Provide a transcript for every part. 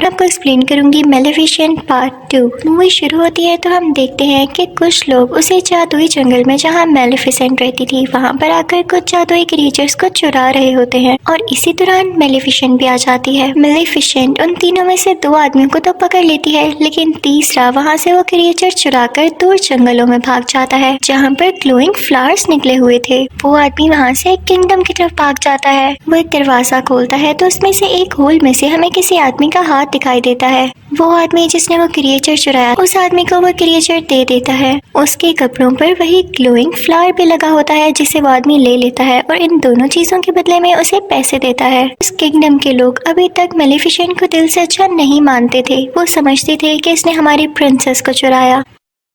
आपको एक्सप्लेन करूंगी मेलेफिसेंट part 2। Movie शुरू होती है तो हम देखते हैं कि कुछ लोग उसी जादुई जंगल में जहां मेलेफिसेंट रहती थी वहां पर आकर कुछ जादुई क्रिएचर्स को चुरा रहे होते हैं और इसी दौरान मेलेफिसेंट भी आ जाती है। मेलेफिसेंट उन तीनों में से 2 आदमियों को तो पकड़ लेती है, लेकिन तीसरा वहां से वो क्रिएचर चुराकर दूर जंगलों में भाग जाता है जहाँ पर ग्लोइंग फ्लावर्स निकले हुए थे। वो आदमी वहाँ से एक किंगडम की तरफ भाग जाता है। वो एक दरवाजा खोलता है तो उसमें से एक होल में से हमें किसी आदमी का हाथ दिखाई देता है। वो आदमी जिसने वो क्रिएचर चुराया उस आदमी को वो क्रिएचर दे देता है। उसके कपड़ों पर वही ग्लोइंग फ्लावर भी लगा होता है जिसे वो आदमी ले लेता है और इन दोनों चीजों के बदले में उसे पैसे देता है। इस किंगडम के लोग अभी तक मेलेफिसेंट को दिल से अच्छा नहीं मानते थे। वो समझते थे कि इसने हमारी प्रिंसेस को चुराया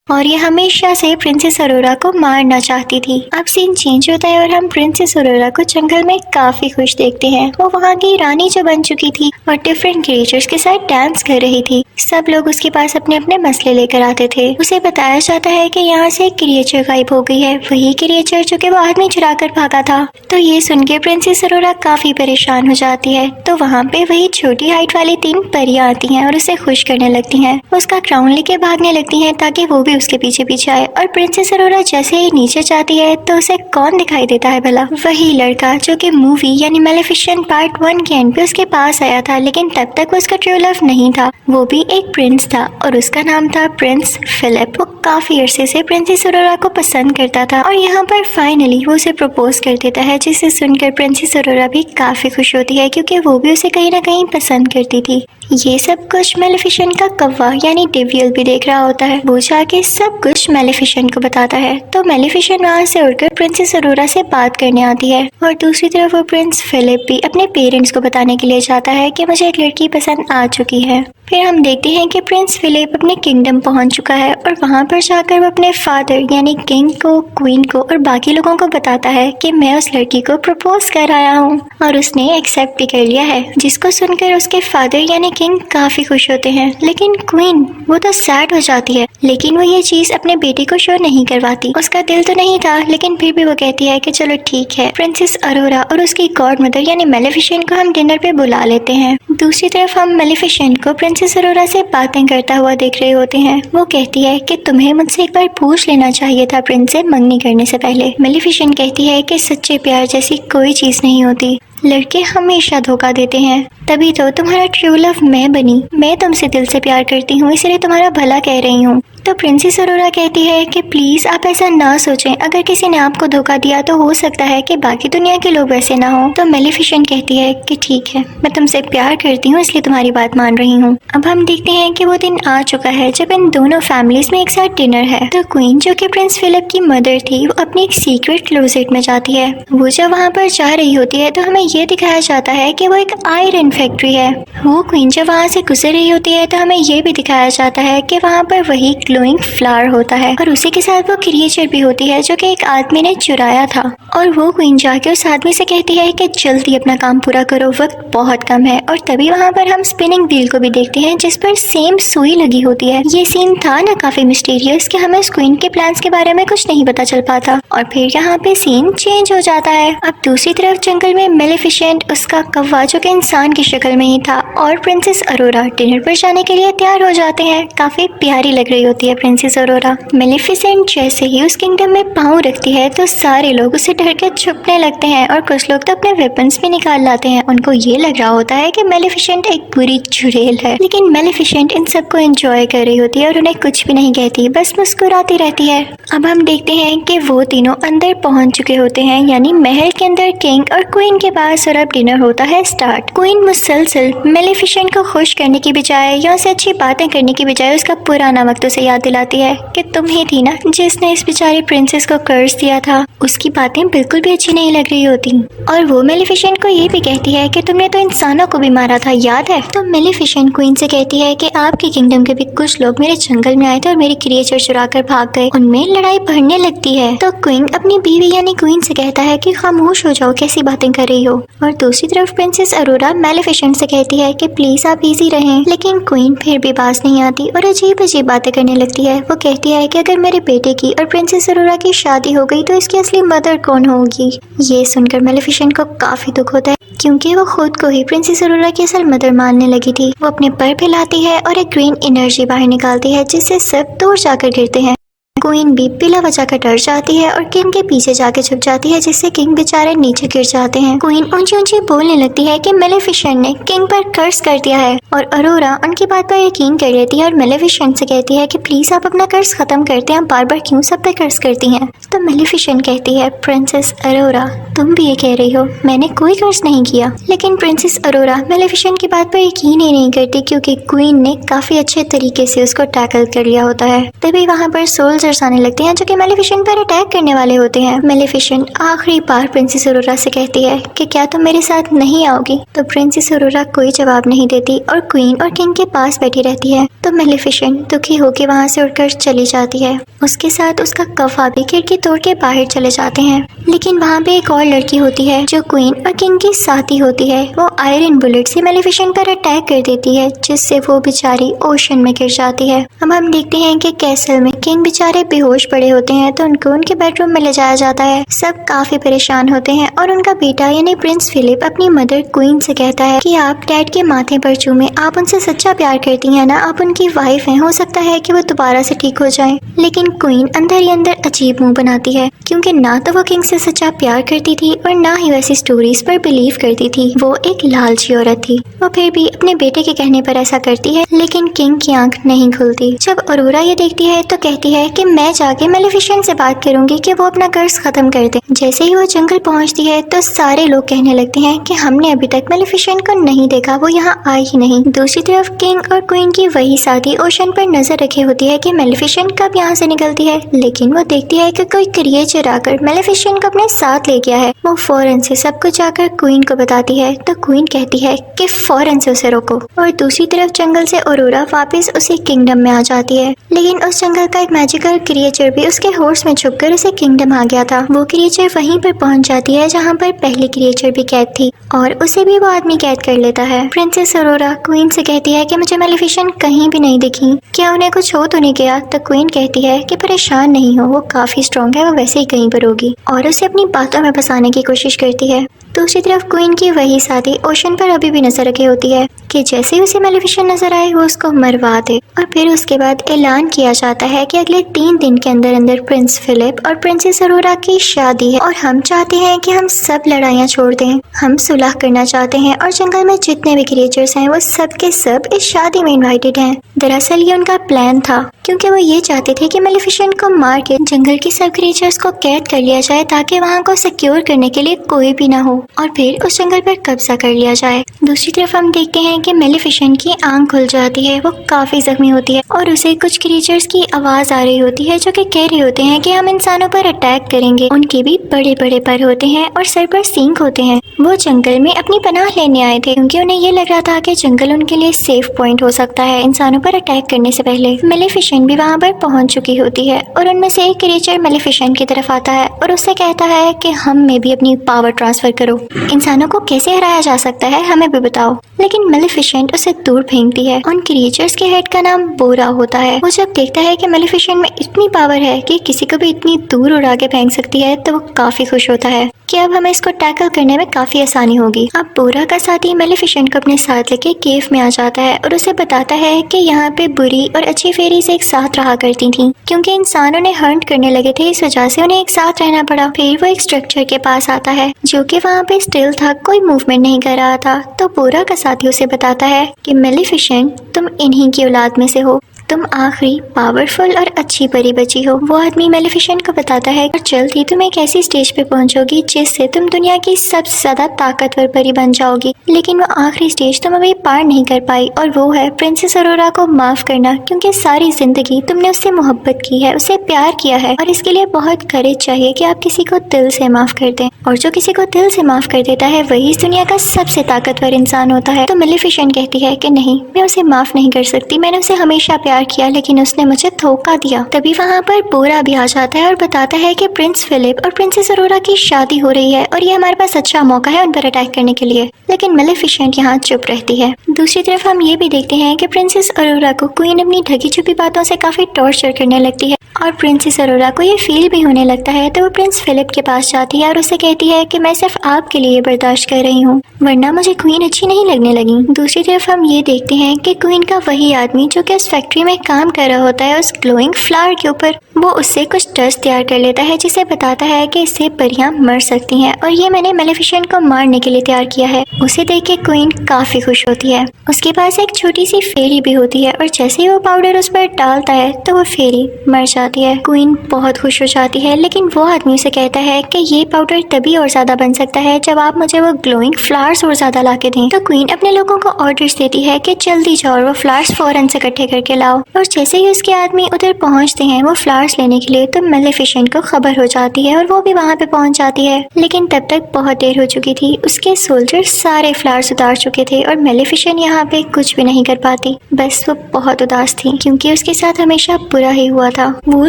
और ये हमेशा से प्रिंसेस अरोरा को मारना चाहती थी। अब सीन चेंज होता है और हम प्रिंसेस अरोरा को जंगल में काफी खुश देखते हैं। वो वहाँ की रानी जो बन चुकी थी और डिफरेंट क्रिएचर्स के साथ डांस कर रही थी। सब लोग उसके पास अपने अपने मसले लेकर आते थे। उसे बताया जाता है कि यहाँ से एक क्रिएचर गायब हो गई है, वही क्रिएचर जो कि वो आदमी चुरा कर भागा था। तो ये सुन के प्रिंसेस अरोरा काफी परेशान हो जाती है। तो वहाँ पे वही छोटी हाइट वाली 3 परियां आती हैं और उसे खुश करने लगती हैं। उसका क्राउन लेके भागने लगती हैं ताकि वो भी उसके पीछे पीछे आए। और प्रिंसेस अरोरा जैसे ही नीचे जाती है तो उसे कौन दिखाई देता है भला? वही लड़का जो कि मूवी यानी मेलेफिसेंट पार्ट 1 के एंड पे उसके पास आया था, लेकिन तब तक वो उसका ट्रू लव नहीं था। वो भी एक प्रिंस था और उसका नाम था प्रिंस फिलिप। वो काफी अरसे से प्रिंसेस अरोरा को पसंद करता था और यहाँ पर फाइनली वो उसे प्रपोज कर देता है, जिसे सुनकर प्रिंसेस अरोरा भी काफी खुश होती है क्योंकि वो भी उसे कहीं ना कहीं पसंद करती थी। ये सब कुछ मेलेफिसेंट का कौवा यानी डेवियल भी देख रहा होता है। वो जाके सब कुछ मेलेफिसेंट को बताता है। तो मेलेफिसेंट वहाँ से उड़कर प्रिंसेस अरोरा से बात करने आती है और दूसरी तरफ वो प्रिंस फिलिप भी अपने पेरेंट्स को बताने के लिए जाता है कि मुझे एक लड़की पसंद आ चुकी है। फिर हम देखते हैं कि प्रिंस फिलिप अपने किंगडम पहुंच चुका है और वहां पर जाकर वो अपने फादर यानी किंग को, क्वीन को और बाकी लोगों को बताता है कि मैं उस लड़की को प्रपोज कर आया हूँ और उसने एक्सेप्ट भी कर लिया है। जिसको सुनकर उसके फादर यानी किंग काफी खुश होते हैं, लेकिन क्वीन वो तो सैड हो जाती है। लेकिन वो ये चीज अपने बेटे को शो नहीं करवाती। उसका दिल तो नहीं था, लेकिन फिर भी वो कहती है कि चलो ठीक है, प्रिंसेस अरोरा और उसकी गॉड मदर यानी मेलेफिसेंट को हम डिनर पे बुला लेते हैं। दूसरी तरफ हम मेलेफिसेंट को प्रिंसेस अरोरा से बातें करता हुआ देख रहे होते हैं। वो कहती है कि तुम्हें मुझसे एक बार पूछ लेना चाहिए था प्रिंस से मंगनी करने से पहले। मेलेफिसेंट कहती है कि सच्चे प्यार जैसी कोई चीज नहीं होती, लड़के हमेशा धोखा देते हैं। तभी तो तुम्हारा ट्रू लव मैं बनी। मैं तुमसे दिल से प्यार करती हूँ, इसलिए तुम्हारा भला कह रही हूँ। तो प्रिंसेस अरोरा कहती है कि प्लीज आप ऐसा ना सोचें, अगर किसी ने आपको धोखा दिया तो हो सकता है कि बाकी दुनिया के लोग वैसे ना हो। तो मेलेफिसेंट कहती है कि ठीक है, मैं तुमसे प्यार करती हूँ इसलिए तुम्हारी बात मान रही हूँ। अब हम देखते हैं कि वो दिन आ चुका है जब इन दोनों फैमिलीज में एक साथ डिनर है। तो क्वीन जो कि प्रिंस फिलिप की मदर थी वो अपनी एक सीक्रेट क्लोजेट में जाती है। वो जब वहाँ पर जा रही होती है तो हमें ये दिखाया जाता है कि वो एक आयरन फैक्ट्री है। वो क्वीन जब वहाँ से गुजर रही होती है तो हमें ये भी दिखाया जाता है कि वहाँ पर वही ग्लोइंग फ्लावर होता है और उसी के साथ वो क्रिएचर भी होती है जो कि एक आदमी ने चुराया था। और वो क्वीन जाके उस आदमी से कहती है कि जल्दी अपना काम पूरा करो, वक्त बहुत कम है। और तभी वहाँ पर हम स्पिनिंग व्हील को भी देखते हैं जिस पर सेम सुई लगी होती है। ये सीन था ना काफी मिस्टीरियस कि हमें उस क्वीन के प्लान्स के बारे में कुछ नहीं पता चल पाता। और फिर यहाँ पे सीन चेंज हो जाता है। अब दूसरी तरफ जंगल में मेलेफिसेंट, उसका कौवा जो कि इंसान की शक्ल में ही था, और प्रिंसेस अरोरा डिनर पर जाने के लिए तैयार हो जाते हैं। काफी प्यारी लग रही होती है प्रिंसेस अरोरा। मेलेफिसेंट जैसे ही उस किंगडम में पाँव रखती है तो सारे लोग उसे डर के छुपने लगते हैं और कुछ लोग तो अपने वेपन्स भी निकाल लाते हैं। उनको ये लग रहा होता है कि मेलेफिसेंट एक बुरी चुड़ैल है, लेकिन मेलेफिसेंट इन सबको एंजॉय कर रही होती है और उन्हें कुछ भी नहीं कहती, बस मुस्कुराती रहती है। अब हम देखते हैं कि वो तीनों अंदर पहुंच चुके होते हैं, यानी महल के अंदर किंग और क्वीन के पास, और अब डिनर होता है स्टार्ट। क्वीन मुसलसल मेलेफिसेंट को खुश करने की बजाय या उसे अच्छी बातें करने की बजाय उसका पुराना वक्त उसे याद दिलाती है कि तुम ही थी ना जिसने इस बेचारी प्रिंसेस को कर्ज दिया था। उसकी बातें बिल्कुल भी अच्छी नहीं लग रही होती। और वो मेलेफिसेंट को ये भी कहती है कि तुमने तो इंसानों को भी मारा था, याद है? तो मेलेफिसेंट क्वीन से कहती है कि आपके किंगडम के भी कुछ लोग मेरे जंगल में आए थे और मेरी क्रिएचर चुरा कर भाग गए, उनमें लड़ाई बढ़ने लगती है। तो क्वीन अपनी बीवी यानी क्वीन से कहता है कि खामोश हो जाओ, कैसी बातें कर रही हो। और दूसरी तरफ प्रिंसेस अरोरा मेलेफिसेंट से कहती है कि प्लीज आप इजी रहें, लेकिन क्वीन फिर भी बाज नहीं आती और अजीब अजीब बातें करने लगती है। वो कहती है कि अगर मेरे बेटे की और प्रिंसेस अरोरा की शादी हो गई तो इसकी असली मदर कौन होगी। ये सुनकर मेलेफिसेंट को काफी दुख होता है क्योंकि वो खुद को ही प्रिंसेस अरोरा की असल मदर मानने लगी थी। वो अपने पर फैलाती है और एक ग्रीन एनर्जी बाहर निकालती है जिससे सब दूर जाकर गिरते हैं। क्वीन भी बिला वजह का डर जाती है और किंग के पीछे जाके छुप जाती है जिससे किंग बेचारे नीचे गिर जाते हैं। क्वीन ऊंची ऊंची बोलने लगती है कि मेलेफिसेंट ने किंग पर कर्ज कर दिया है और अरोरा उनकी बात पर यकीन कर लेती है और मेलेफिसेंट से कहती है कि प्लीज आप अपना कर्ज खत्म करते हैं, बार बार क्यों सब पे कर्ज करती हैं। तो मेलेफिसेंट कहती है प्रिंसेस अरोरा तुम भी ये कह रही हो, मैंने कोई कर्ज नहीं किया। लेकिन प्रिंसेस अरोरा मेलेफिसेंट की बात पर यकीन ही नहीं करती क्योंकि क्वीन ने काफी अच्छे तरीके से उसको टैकल कर लिया होता है। तभी वहाँ पर सोल्जर्स आने लगते हैं जो कि मेलेफिसेंट पर अटैक करने वाले होते हैं। मेलेफिसेंट आखिरी बार प्रिंसेस अरोरा से कहती है कि क्या तुम मेरे साथ नहीं आओगी। तो प्रिंसेस अरोरा कोई जवाब नहीं देती और क्वीन और किंग के पास बैठी रहती है। तो मेलेफिसेंट दुखी होकर वहाँ से उठकर चली जाती है। उसके साथ उसका कफा भी खिड़की तोड़ के बाहर चले जाते हैं। लेकिन वहाँ पे एक और लड़की होती है जो क्वीन और किंग की साथी होती है। वो आयरन बुलेट से मेलेफिसेंट पर अटैक कर देती है जिससे वो बेचारी ओशन में गिर जाती है। अब हम देखते हैं कि कैसल में किंग बेचारे बेहोश पड़े होते हैं तो उनको उनके बेडरूम में ले जाया जाता है। सब काफी परेशान होते हैं और उनका बेटा यानी प्रिंस फिलिप अपनी मदर क्वीन से कहता है कि आप डैड के माथे पर चूमे, आप उनसे सच्चा प्यार करती हैं ना, आप उनकी वाइफ हैं, हो सकता है कि वो दोबारा से ठीक हो जाएं। लेकिन क्वीन अंदर ही अंदर अजीब मुंह बनाती है क्योंकि ना तो वो किंग से सच्चा प्यार करती थी और ना ही वैसी स्टोरीज पर बिलीव करती थी। वो एक लालची औरत थी। वो फिर भी अपने बेटे के कहने पर ऐसा करती है लेकिन किंग की आंख नहीं खुलती। जब अरोरा ये देखती है तो कहती है कि मैं जाके मेलेफिसेंट से बात करूंगी कि वो अपना कर्ज खत्म कर दे। जैसे ही वो जंगल पहुंचती है तो सारे लोग कहने लगते हैं कि हमने अभी तक मेलेफिसेंट को नहीं देखा, वो यहाँ आई ही नहीं। दूसरी तरफ किंग और क्वीन की वही साथी ओशन पर नजर रखे होती है कि मेलेफिसेंट कब यहाँ से निकलती है। लेकिन वो देखती है कि कोई क्रिएचर आकर मेलेफिसेंट को अपने साथ ले गया है। वो फौरन से सब कुछ जाकर क्वीन को बताती है तो क्वीन कहती है कि फौरन से उसे रोको। और दूसरी तरफ जंगल से अरोरा वापस उसी किंगडम में आ जाती है। लेकिन उस जंगल का एक मैजिकल क्रिएचर भी उसके होर्स में छुपकर उसे किंगडम आ गया था। वो क्रिएचर वहीं पर पहुंच जाती है जहां पर पहली क्रिएचर भी कैद थी और उसे भी वो आदमी कैद कर लेता है। प्रिंसेस अरोरा क्वीन से कहती है कि मुझे मेलेफिसेंट कहीं भी नहीं दिखी, क्या उन्हें कुछ हो तो नहीं गया। तो क्वीन कहती है कि परेशान नहीं हो, वो काफी स्ट्रॉन्ग है, वो वैसे ही कहीं पर होगी और उसे अपनी बातों में फंसाने की कोशिश करती है। दूसरी तरफ क्वीन की वही साथी ओशन पर अभी भी नजर रखी होती है कि जैसे ही उसे मेलेफिसेंट नजर आए वो उसको मरवा दे। और फिर उसके बाद ऐलान किया जाता है कि अगले 3 दिन के अंदर अंदर प्रिंस फिलिप और प्रिंसेस अरोरा की शादी है और हम चाहते हैं कि हम सब लड़ाइयाँ छोड़ दें, हम सुलह करना चाहते हैं और जंगल में जितने भी क्रिएचर्स हैं वो सब के सब इस शादी में इन्वाइटेड हैं। दरअसल ये उनका प्लान था क्योंकि वो ये चाहते थे कि मेलेफिसेंट को मार के जंगल की सब क्रिएचर्स को कैद कर लिया जाए ताकि वहाँ को सिक्योर करने के लिए कोई भी ना हो और फिर उस जंगल पर कब्जा कर लिया जाए। दूसरी तरफ हम देखते हैं कि मेलेफिसेंट की आंख खुल जाती है, वो काफी जख्मी होती है और उसे कुछ क्रिएचर्स की आवाज आ रही होती है जो कि कह रहे होते हैं कि हम इंसानों पर अटैक करेंगे। उनके भी बड़े बड़े पर होते हैं और सर पर सींग होते हैं। वो जंगल में अपनी पनाह लेने आए थे क्योंकि उन्हें ये लग रहा था कि जंगल उनके लिए सेफ पॉइंट हो सकता है इंसानों पर अटैक करने से पहले। मेलेफिसेंट भी वहाँ पर पहुँच चुकी होती है और उनमें से एक क्रिएचर मेलेफिसेंट की तरफ आता है और उससे कहता है कि हम में भी अपनी पावर ट्रांसफर करो, इंसानों को कैसे हराया जा सकता है हमें भी बताओ। लेकिन मेलेफिसेंट उसे दूर फेंकती है। उन क्रिएचर्स के हेड का नाम बोरा होता है। वो जब देखता है कि मेलेफिसेंट में इतनी पावर है कि किसी को भी इतनी दूर उड़ा के फेंक सकती है तो वो काफी खुश होता है कि अब हमें इसको टैकल करने में काफी आसानी होगी। अब बोरा का साथी मेलेफिसेंट को अपने साथ लेके केव में आ जाता है और उसे बताता है कि यहाँ पे बुरी और अच्छी फेरीज एक साथ रहा करती थी क्योंकि इंसान उन्हें हंट करने लगे थे, इस वजह से उन्हें एक साथ रहना पड़ा। फिर वो एक स्ट्रक्चर के पास आता है जो कि वहाँ पे स्टिल था, कोई मूवमेंट नहीं कर रहा था। तो बोरा का साथी उसे बताता है कि मेलेफिसेंट तुम इन्हीं की औलाद में से हो, तुम आखिरी पावरफुल और अच्छी परी बची हो। वो आदमी मेलेफिसेंट को बताता है और जल्द ही तुम एक ऐसी स्टेज पे पहुंचोगी जिससे तुम दुनिया की सबसे ज्यादा ताकतवर परी बन जाओगी। लेकिन वो आखिरी स्टेज तुम अभी पार नहीं कर पाई और वो है प्रिंसेस अरोरा को माफ करना क्योंकि सारी जिंदगी तुमने उससे मोहब्बत की है, उसे प्यार किया है और इसके लिए बहुत करेज चाहिए कि आप किसी को दिल से माफ कर दें और जो किसी को दिल से माफ कर देता है वही इस दुनिया का सबसे ताकतवर इंसान होता है। तो मेलेफिसेंट कहती है कि नहीं, मैं उसे माफ नहीं कर सकती, मैंने उसे हमेशा प्यार प्यार किया लेकिन उसने मुझे धोखा दिया। तभी वहाँ पर बोरा भी आ जाता है और बताता है कि प्रिंस फिलिप और प्रिंसेस अरोरा की शादी हो रही है और ये हमारे पास अच्छा मौका है उन पर अटैक करने के लिए। लेकिन मेलेफिसेंट यहाँ चुप रहती है। दूसरी तरफ हम ये भी देखते हैं कि प्रिंसेस अरोरा को क्वीन अपनी ढकी छुपी बातों से काफी टॉर्चर करने लगती है और प्रिंसेस अरोरा को ये फील भी होने लगता है। तो वो प्रिंस फिलिप के पास जाती है और उसे कहती है कि मैं सिर्फ आपके लिए बर्दाश्त कर रही हूँ, वरना मुझे क्वीन अच्छी नहीं लगने लगी। दूसरी तरफ हम ये देखते हैं कि क्वीन का वही आदमी जो कि उस फैक्ट्री में काम कर रहा होता है उस ग्लोइंग फ्लावर के ऊपर, वो उससे कुछ डस्ट तैयार कर लेता है जिसे बताता है कि इससे परियां मर सकती हैं और ये मैंने मेलेफिसेंट को मारने के लिए तैयार किया है। उसे देख के क्वीन काफी खुश होती है। उसके पास एक छोटी सी फेरी भी होती है और जैसे ही वो पाउडर उस पर डालता है तो वो फेरी मर जाती है। क्वीन बहुत खुश हो जाती है, लेकिन वो आदमी उसे कहता है कि ये पाउडर तभी और ज्यादा बन सकता है जब आप मुझे वो ग्लोइंग फ्लावर्स और ज्यादा ला के दें। तो क्वीन अपने लोगों को ऑर्डर्स देती है कि जल्दी जाओ और वो फ्लावर्स फौरन से इकट्ठे करके लाओ। और जैसे ही उसके आदमी उधर पहुंचते हैं वो फ्लावर्स लेने के लिए, तो मेलेफिसेंट को खबर हो जाती है और वो भी वहाँ पे पहुंच जाती है। लेकिन तब तक बहुत देर हो चुकी थी। उसके सोल्जर सारे फ्लावर्स उतार चुके थे और मेलेफिसेंट यहाँ पे कुछ भी नहीं कर पाती। बस वो बहुत उदास थी क्योंकि उसके साथ हमेशा बुरा ही हुआ था। वो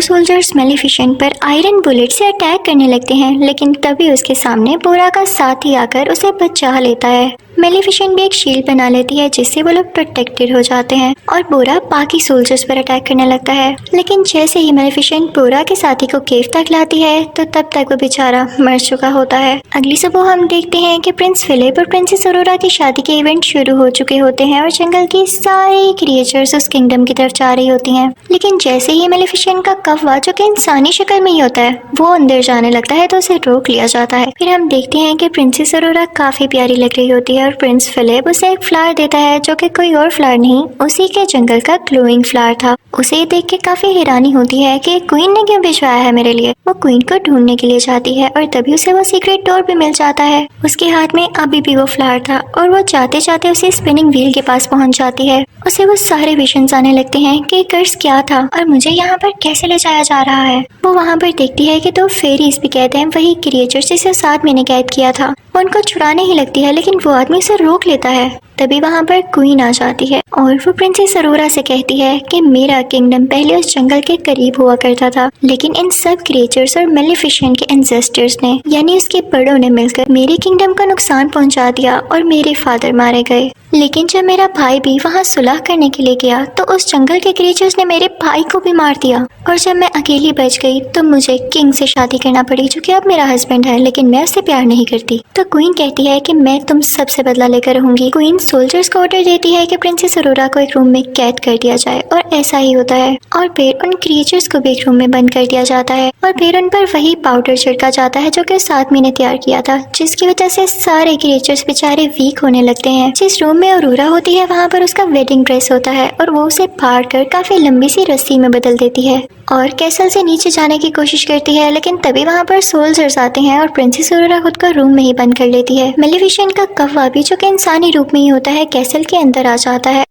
सोल्जर्स मेलेफिसेंट पर आयरन बुलेट से अटैक करने लगते हैं, लेकिन तभी उसके सामने बोरा का साथी आकर उसे बचा लेता है। मेलेफिसेंट भी एक शील्ड बना लेती है जिससे वो लोग प्रोटेक्टेड हो जाते हैं और बोरा बाकी सोल्जर्स पर अटैक करने लगता है। लेकिन जैसे ही मेलेफिसेंट बोरा के साथी को केव तक लाती है तो तब तक वो बेचारा मर चुका होता है। अगली सुबह हम देखते हैं कि प्रिंस फिलिप और प्रिंसेस अरोरा की शादी के इवेंट शुरू हो चुके होते हैं और जंगल की सारी क्रिएचर्स उस किंगडम की तरफ जा रही होती हैं। लेकिन जैसे ही मेलेफिसेंट का कौवा, जो कि इंसानी शक्ल में ही होता है, वो अंदर जाने लगता है तो उसे रोक लिया जाता है। फिर हम देखते हैं कि प्रिंसेस अरोरा काफी प्यारी लग रही होती है और प्रिंस फिलिप उसे एक फ्लावर देता है जो कि कोई और फ्लावर नहीं, उसी के जंगल का ग्लोइंग फ्लावर था। उसे देख के काफी हैरानी होती है कि क्वीन ने क्यों भिजवाया है मेरे लिए। वो क्वीन को ढूंढने के लिए जाती है और तभी उसे वो सीक्रेट डोर भी मिल जाता है। उसके हाथ में अभी भी वो फ्लावर था और वो जाते जाते उसी स्पिनिंग व्हील के पास पहुंच जाती है। उसे वो सारे विजन्स आने लगते हैं कि कर्स क्या था और मुझे यहाँ पर कैसे ले जाया जा रहा है। वो वहाँ पर देखती है कि दो फेरीज भी कहते हैं वही क्रिएचर्स जिसे 7 महीने कैद किया था। वो उनको छुड़ाने ही लगती है लेकिन वो आदमी उसे रोक लेता है। तभी वहाँ पर क्वीन आ जाती है और वो प्रिंसेस अरोरा से कहती है कि मेरा किंगडम पहले उस जंगल के करीब हुआ करता था, लेकिन इन सब क्रिएचर्स और मेलेफिसेंट के एंसेस्टर्स ने, यानी उसके बड़ों ने मिलकर मेरे किंगडम को नुकसान पहुंचा दिया और मेरे फादर मारे गए। लेकिन जब मेरा भाई भी वहाँ सुलह करने के लिए गया तो उस जंगल के क्रिएचर्स ने मेरे भाई को भी मार दिया और जब मैं अकेली बच गई तो मुझे किंग से शादी करना पड़ी, जो कि अब मेरा हस्बैंड है, लेकिन मैं उससे प्यार नहीं करती। तो क्वीन कहती है कि मैं तुम सबसे बदला लेकर रहूंगी। क्वीन सोल्जर्स को ऑर्डर देती है कि प्रिंसेस अरोरा को एक रूम में कैद कर दिया जाए और ऐसा ही होता है। और फिर उन क्रिएचर्स को भी एक रूम में बंद कर दिया जाता है और फिर उन पर वही पाउडर छिड़का जाता है जो कि 7 महीने तैयार किया था, जिसकी वजह से सारे क्रिएचर्स बेचारे वीक होने लगते हैं। जिस रूम में अरोरा होती है वहाँ पर उसका वेडिंग ड्रेस होता है और वो उसे फाड़ कर काफी लंबी सी रस्सी में बदल देती है और कैसल से नीचे जाने की कोशिश करती है। लेकिन तभी वहाँ पर सोल्जर्स आते हैं और प्रिंसेस अरोरा खुद को रूम में ही बंद कर लेती है। मेलेफिसेंट का कौवा भी, जो कि इंसानी रूप में ही होता है, कैसल के अंदर आ जाता है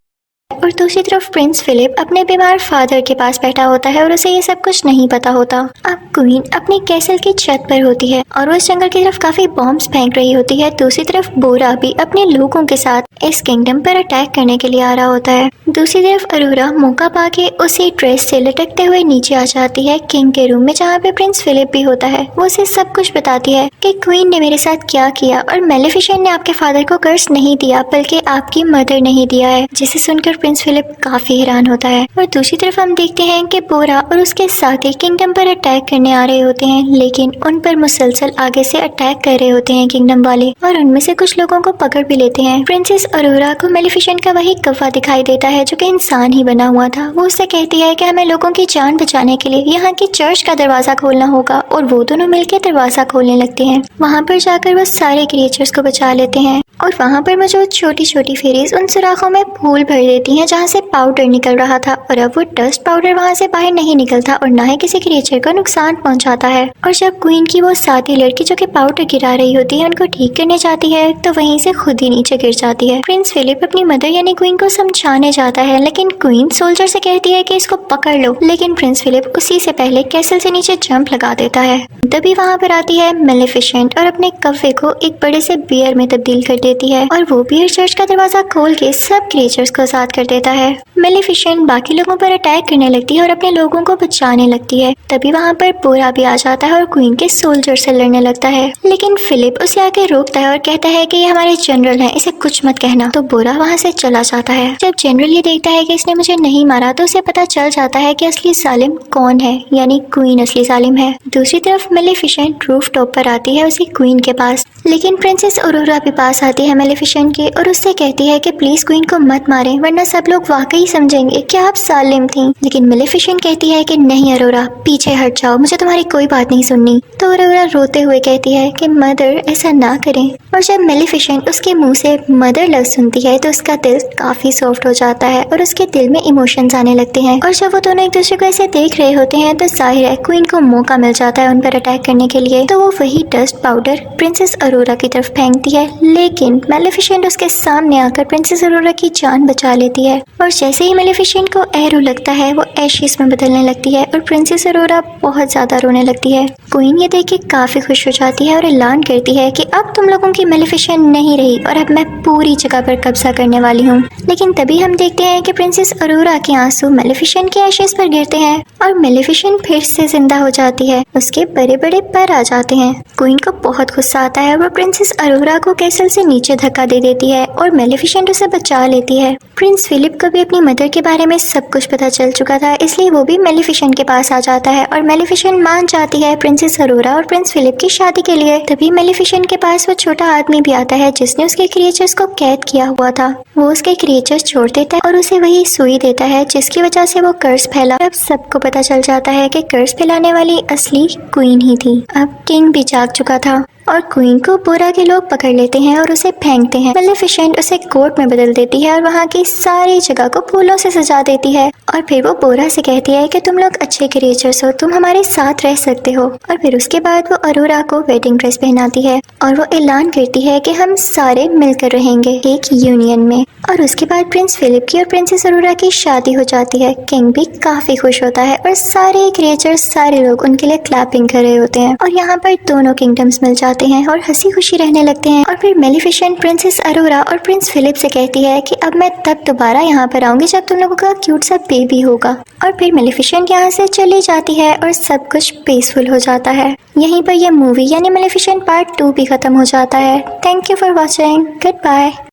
और दूसरी तरफ प्रिंस फिलिप अपने बीमार फादर के पास बैठा होता है और उसे ये सब कुछ नहीं पता होता। अब क्वीन अपने कैसल की छत पर होती है और वो इस जंगल की तरफ काफी बॉम्ब्स फेंक रही होती है। दूसरी तरफ बोरा भी अपने लोगों के साथ इस किंगडम पर अटैक करने के लिए आ रहा होता है। दूसरी तरफ अरोरा मौका पाके उसी ड्रेस से लटकते हुए नीचे आ जाती है किंग के रूम में, जहाँ पे प्रिंस फिलिप भी होता है। वो उसे सब कुछ बताती है कि क्वीन ने मेरे साथ क्या किया और मेलेफिसेंट ने आपके फादर को कर्स नहीं दिया बल्कि आपकी मदर नहीं दिया है, जिसे सुनकर प्रिंस फिलिप काफी हैरान होता है। और दूसरी तरफ हम देखते हैं कि बोरा और उसके साथी किंगडम पर अटैक करने आ रहे होते हैं, लेकिन उन पर मुसलसल आगे से अटैक कर रहे होते हैं किंगडम वाले और उनमें से कुछ लोगों को पकड़ भी लेते हैं। प्रिंसेस अरोरा को मेलेफिसेंट का वही कौवा दिखाई देता है जो कि इंसान ही बना हुआ था। वो उससे कहती है कि हमें लोगों की जान बचाने के लिए यहाँ की चर्च का दरवाजा खोलना होगा और वो दोनों मिलकर दरवाजा खोलने लगते हैं। वहाँ पर जाकर वो सारे क्रिएचर्स को बचा लेते हैं और वहाँ पर मौजूद छोटी छोटी फेरीज उन सुराखों में फूल भर देती हैं जहाँ से पाउडर निकल रहा था और अब वो डस्ट पाउडर वहाँ से बाहर नहीं निकलता और ना ही किसी क्रिएचर को नुकसान पहुँचाता है। और जब क्वीन की वो साथी लड़की जो कि पाउडर गिरा रही होती है उनको ठीक करने जाती है तो वहीं से खुद ही नीचे गिर जाती है। प्रिंस फिलिप अपनी मदर यानी क्वीन को समझाने जाता है, लेकिन क्वीन सोल्जर से कहती है कि इसको पकड़ लो, लेकिन प्रिंस फिलिप उसी से पहले कैसल से नीचे जंप लगा देता है। तभी वहाँ पर आती है मेलेफिसेंट और अपने कौवे को एक बड़े से बियर में तब्दील कर देती है और वो भी इस चर्च का दरवाजा खोल के सब क्रिएचर्स को आजाद कर देता है। मेलेफिसेंट बाकी लोगों पर अटैक करने लगती है और अपने लोगों को बचाने लगती है। तभी वहाँ पर बोरा भी आ जाता है और क्वीन के सोल्जर से लड़ने लगता है, लेकिन फिलिप उसे आके रोकता है और कहता है कि ये हमारे जनरल हैं, इसे कुछ मत कहना। तो बोरा वहाँ से चला जाता है। जब जनरल ये देखता है कि इसने मुझे नहीं मारा तो उसे पता चल जाता है कि असली जालिम कौन है, यानी क्वीन असली जालिम है। दूसरी तरफ मेलेफिसेंट रूफ टॉप पर आती है उसी क्वीन के पास, लेकिन प्रिंसेस ऑरोरा भी पास आती है मेलेफिसेंट के और उससे कहती है कि प्लीज क्वीन को मत मारें वरना सब लोग वाकई समझेंगे कि आप जालिम थी। लेकिन मेलेफिसेंट कहती है कि नहीं ऑरोरा, पीछे हट जाओ, मुझे तुम्हारी कोई बात नहीं सुननी। तो ऑरोरा रोते हुए कहती है कि मदर ऐसा ना करें। और जब मेलेफिसेंट उसके मुंह से मदर लव सुनती है तो उसका दिल काफी सॉफ्ट हो जाता है और उसके दिल में इमोशंस आने लगते हैं। और जब वो दोनों एक दूसरे को ऐसे देख रहे होते हैं तो जाहिर है क्वीन को मौका मिल जाता है उन पर अटैक करने के लिए। तो वो वही डस्ट पाउडर प्रिंसेस ऑरोरा की तरफ फेंकती है, लेकिन मेलेफिसेंट उसके सामने आकर प्रिंसेस ऑरोरा की जान बचा लेती है। और जैसे ही मेलेफिसेंट को एरो लगता है वो एशेस में बदलने लगती है और प्रिंसेस ऑरोरा बहुत ज्यादा रोने लगती है। क्वीन ये देख के काफी खुश हो जाती है और ऐलान करती है कि अब तुम लोगों की मेलेफिसेंट नहीं रही और अब मैं पूरी जगह पर कब्जा करने वाली हूँ। लेकिन तभी हम देखते हैं कि प्रिंसेस ऑरोरा के आंसू मेलेफिसेंट के एशेस पर गिरते हैं और मेलेफिसेंट फिर से जिंदा हो जाती है। उसके बड़े बड़े पर आ जाते हैं। क्वीन को बहुत गुस्सा आता है, वो प्रिंसेस ऑरोरा को कैसल से नीचे धक्का दे देती है और मेलेफिसेंट उसे बचा लेती है। प्रिंस फिलिप को भी अपनी मदर के बारे में सब कुछ पता चल चुका था, इसलिए वो भी मेलेफिसेंट के पास आ जाता है और मेलेफिसेंट मान जाती है प्रिंसेस ऑरोरा और प्रिंस फिलिप की शादी के लिए। तभी मेलेफिसेंट के पास वो छोटा आदमी भी आता है जिसने उसके क्रिएचर्स को कैद किया हुआ था। वो उसके क्रिएचर्स छोड़ देता है और उसे वही सुई देता है जिसकी वजह से वो कर्स फैला। अब सबको पता चल जाता है कि कर्स फैलाने वाली असली क्वीन ही थी। अब किंग भी जाग चुका था और क्वीन को बोरा के लोग पकड़ लेते हैं और उसे फेंकते हैं। मेलेफिसेंट उसे कोर्ट में बदल देती है और वहाँ की सारी जगह को फूलों से सजा देती है और फिर वो बोरा से कहती है कि तुम लोग अच्छे क्रिएचर्स हो, तुम हमारे साथ रह सकते हो। और फिर उसके बाद वो ऑरोरा को वेडिंग ड्रेस पहनाती है और वो ऐलान करती है कि हम सारे मिलकर रहेंगे एक यूनियन में। और उसके बाद प्रिंस फिलिप की और प्रिंसेस ऑरोरा की शादी हो जाती है। किंग भी काफी खुश होता है और सारे क्रिएचर्स, सारे लोग उनके लिए क्लैपिंग कर रहे होते हैं और यहाँ पर दोनों किंगडम्स मिल जाते हैं और हंसी खुशी रहने लगते हैं। और फिर मेलेफिसेंट प्रिंसेस ऑरोरा और प्रिंस फिलिप से कहती है कि अब मैं तब दोबारा यहाँ पर आऊंगी जब तुम लोगों का क्यूट सा बेबी होगा। और फिर मेलेफिसेंट यहाँ से चली जाती है और सब कुछ पीसफुल हो जाता है। यहीं पर यह मूवी यानी मेलेफिसेंट पार्ट 2 भी खत्म हो जाता है। Thank you for watching. Good bye.